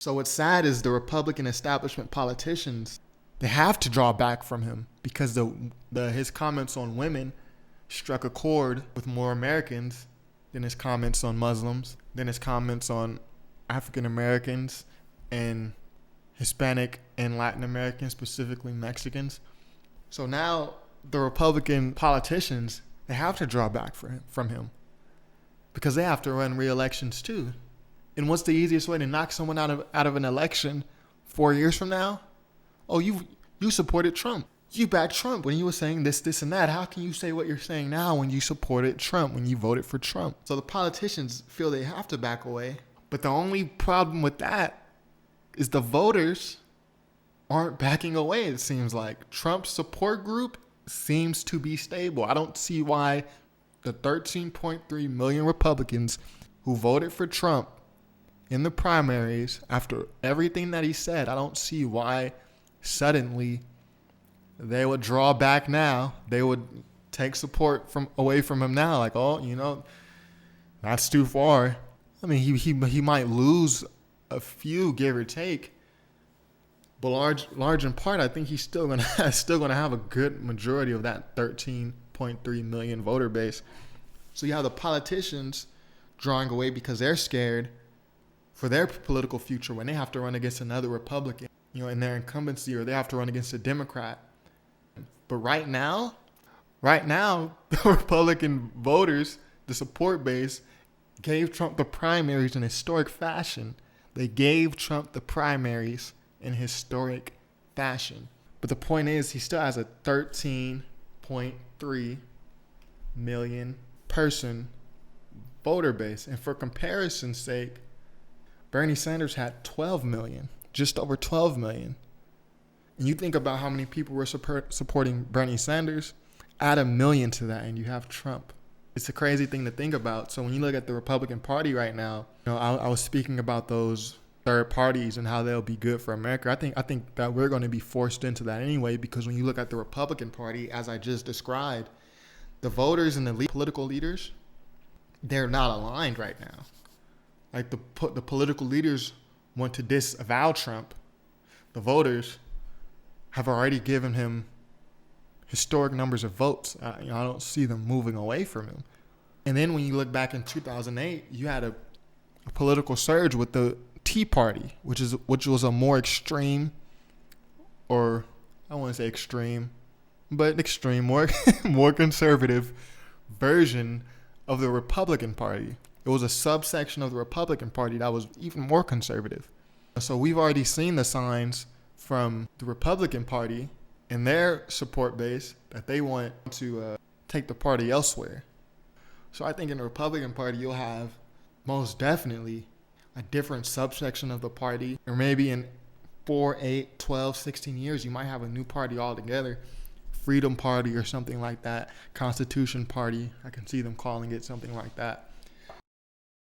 So what's sad is the Republican establishment politicians, they have to draw back from him because his comments on women struck a chord with more Americans than his comments on Muslims, than his comments on African Americans and Hispanic and Latin Americans, specifically Mexicans. So now the Republican politicians, they have to draw back from him because they have to run re-elections too. And what's the easiest way to knock someone out of an election 4 years from now? Oh, you supported Trump. You backed Trump when he was saying this, and that. How can you say what you're saying now when you supported Trump, when you voted for Trump? So the politicians feel they have to back away. But the only problem with that is the voters aren't backing away, it seems like. Trump's support group seems to be stable. I don't see why the 13.3 million Republicans who voted for Trump in the primaries, after everything that he said, I don't see why suddenly they would draw back now. They would take support away from him now. Like, oh, that's too far. I mean, he might lose a few, give or take, but large in part, I think he's still gonna have a good majority of that 13.3 million voter base. So you have the politicians drawing away because they're scared for their political future when they have to run against another Republican, in their incumbency, or they have to run against a Democrat. But right now, the Republican voters, the support base, gave Trump the primaries in historic fashion. They gave Trump the primaries in historic fashion. But the point is, he still has a 13.3 million person voter base. And for comparison's sake, Bernie Sanders had 12 million, just over 12 million. And you think about how many people were supporting Bernie Sanders, add 1 million to that and you have Trump. It's a crazy thing to think about. So when you look at the Republican Party right now, I was speaking about those third parties and how they'll be good for America. I think that we're going to be forced into that anyway, because when you look at the Republican Party, as I just described, the voters and the political leaders, they're not aligned right now. Like the political leaders want to disavow Trump. The voters have already given him historic numbers of votes. I don't see them moving away from him. And then when you look back in 2008, you had a political surge with the Tea Party, which was a more extreme, or I want to say extreme, but extreme, more conservative version of the Republican Party. It was a subsection of the Republican Party that was even more conservative. So we've already seen the signs from the Republican Party and their support base that they want to take the party elsewhere. So I think in the Republican Party, you'll have most definitely a different subsection of the party, or maybe in 4, 8, 12, 16 years, you might have a new party altogether. Freedom Party or something like that. Constitution Party. I can see them calling it something like that.